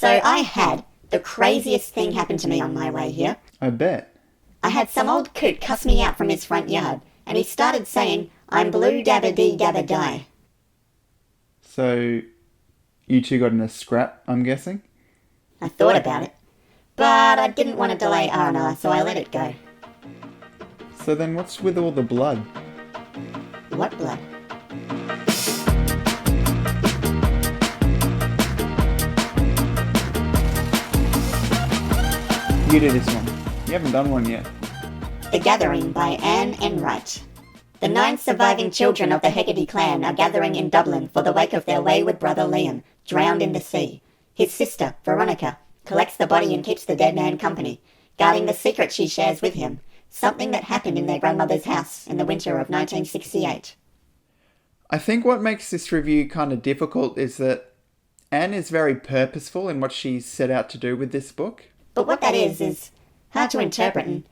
So I had the craziest thing happen to me on my way here. I bet. I had some old coot cuss me out from his front yard, and he started saying, "I'm blue dabba dee dabba die." So, you two got in a scrap, I'm guessing? I thought about it, but I didn't want to delay R&R, so I let it go. So then what's with all the blood? What blood? You do this one. You haven't done one yet. The Gathering by Anne Enright. The 9 surviving children of the Hegarty clan are gathering in Dublin for the wake of their wayward brother Liam, drowned in the sea. His sister, Veronica, collects the body and keeps the dead man company, guarding the secret she shares with him, something that happened in their grandmother's house in the winter of 1968. I think what makes this review kind of difficult is that Anne is very purposeful in what she set out to do with this book. But what that is hard to interpret and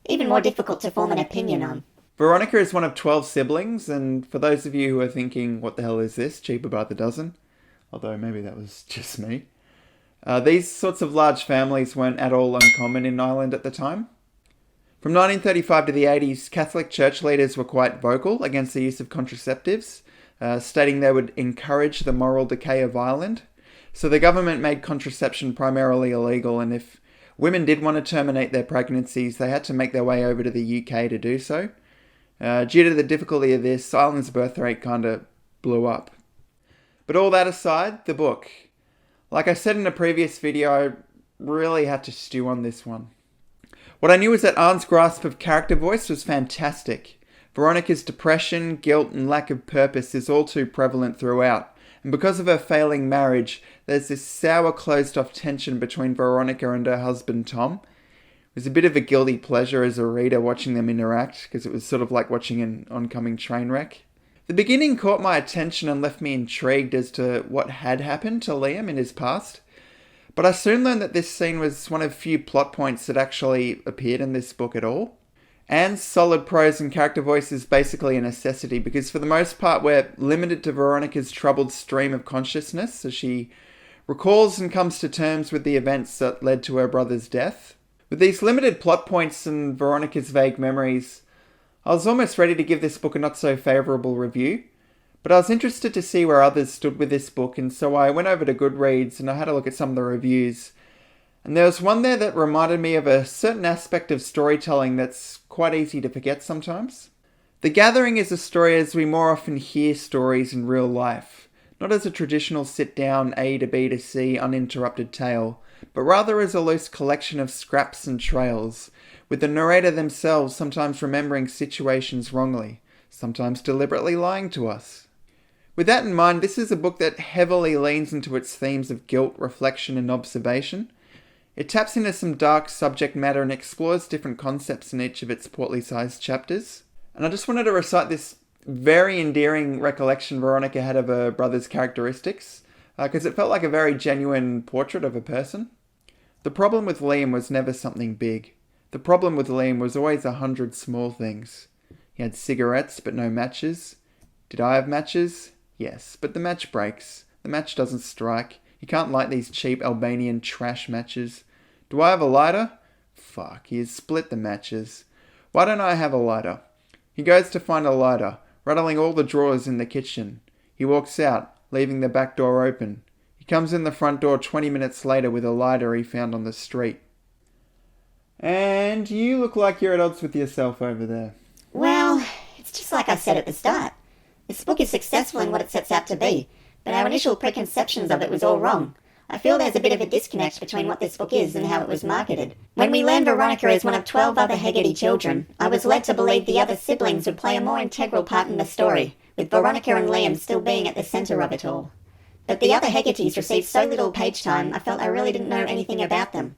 even more difficult to form an opinion on. Veronica is one of 12 siblings, and for those of you who are thinking, what the hell is this, cheaper by the dozen? Although maybe that was just me. These sorts of large families weren't at all uncommon in Ireland at the time. From 1935 to the 80s, Catholic church leaders were quite vocal against the use of contraceptives, stating they would encourage the moral decay of Ireland. So the government made contraception primarily illegal, and if women did want to terminate their pregnancies, they had to make their way over to the UK to do so. Due to the difficulty of this, Ireland's birth rate kind of blew up. But all that aside, the book. Like I said in a previous video, I really had to stew on this one. What I knew was that Anne's grasp of character voice was fantastic. Veronica's depression, guilt, and lack of purpose is all too prevalent throughout. And because of her failing marriage, there's this sour, closed-off tension between Veronica and her husband, Tom. It was a bit of a guilty pleasure as a reader watching them interact, because it was sort of like watching an oncoming train wreck. The beginning caught my attention and left me intrigued as to what had happened to Liam in his past. But I soon learned that this scene was one of few plot points that actually appeared in this book at all. Anne's solid prose and character voice is basically a necessity, because for the most part we're limited to Veronica's troubled stream of consciousness as she recalls and comes to terms with the events that led to her brother's death. With these limited plot points and Veronica's vague memories, I was almost ready to give this book a not-so-favourable review, but I was interested to see where others stood with this book, and so I went over to Goodreads and I had a look at some of the reviews. And there was one there that reminded me of a certain aspect of storytelling that's quite easy to forget sometimes. The Gathering is a story as we more often hear stories in real life, not as a traditional sit-down A to B to C uninterrupted tale, but rather as a loose collection of scraps and trails, with the narrator themselves sometimes remembering situations wrongly, sometimes deliberately lying to us. With that in mind, this is a book that heavily leans into its themes of guilt, reflection, and observation. It taps into some dark subject matter and explores different concepts in each of its portly-sized chapters. And I just wanted to recite this very endearing recollection Veronica had of her brother's characteristics, because it felt like a very genuine portrait of a person. The problem with Liam was never something big. The problem with Liam was always 100 small things. He had cigarettes, but no matches. Did I have matches? Yes, but the match breaks. The match doesn't strike. You can't light these cheap Albanian trash matches. Do I have a lighter? Fuck, he has split the matches. Why don't I have a lighter? He goes to find a lighter, rattling all the drawers in the kitchen. He walks out, leaving the back door open. He comes in the front door 20 minutes later with a lighter he found on the street. And you look like you're at odds with yourself over there. Well, it's just like I said at the start. This book is successful in what it sets out to be, but our initial preconceptions of it was all wrong. I feel there's a bit of a disconnect between what this book is and how it was marketed. When we learned Veronica is one of 12 other Hegarty children, I was led to believe the other siblings would play a more integral part in the story, with Veronica and Liam still being at the centre of it all. But the other Hegartys received so little page time, I felt I really didn't know anything about them.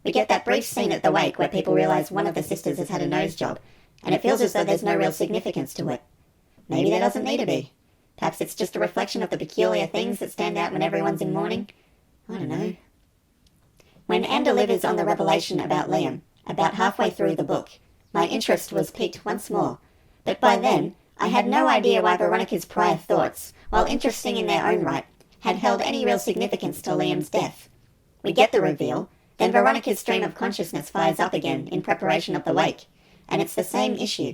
We get that brief scene at the wake where people realise one of the sisters has had a nose job, and it feels as though there's no real significance to it. Maybe there doesn't need to be. Perhaps it's just a reflection of the peculiar things that stand out when everyone's in mourning. I don't know. When Anne delivers on the revelation about Liam, about halfway through the book, my interest was piqued once more. But by then, I had no idea why Veronica's prior thoughts, while interesting in their own right, had held any real significance to Liam's death. We get the reveal, then Veronica's stream of consciousness fires up again in preparation of the wake, and it's the same issue.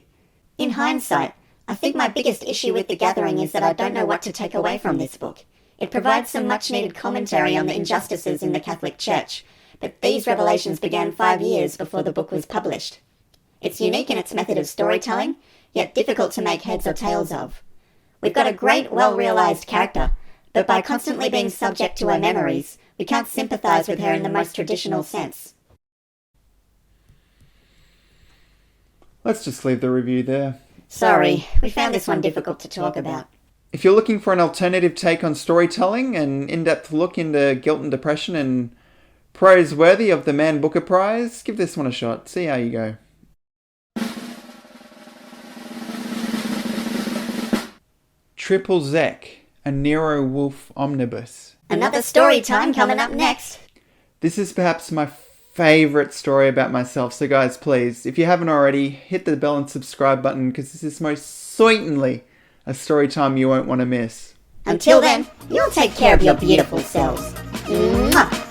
In hindsight, I think my biggest issue with The Gathering is that I don't know what to take away from this book. It provides some much-needed commentary on the injustices in the Catholic Church, but these revelations began 5 years before the book was published. It's unique in its method of storytelling, yet difficult to make heads or tails of. We've got a great, well-realised character, but by constantly being subject to her memories, we can't sympathise with her in the most traditional sense. Let's just leave the review there. Sorry, we found this one difficult to talk about. If you're looking for an alternative take on storytelling, an in-depth look into guilt and depression, and praise worthy of the Man Booker Prize, give this one a shot. See how you go. Triple Zek, a Nero Wolfe omnibus. Another story time coming up next. This is perhaps my favourite story about myself, so guys, please, if you haven't already, hit the bell and subscribe button, because this is most certainly a story time you won't want to miss. Until then, you'll take care of your beautiful selves. Mwah!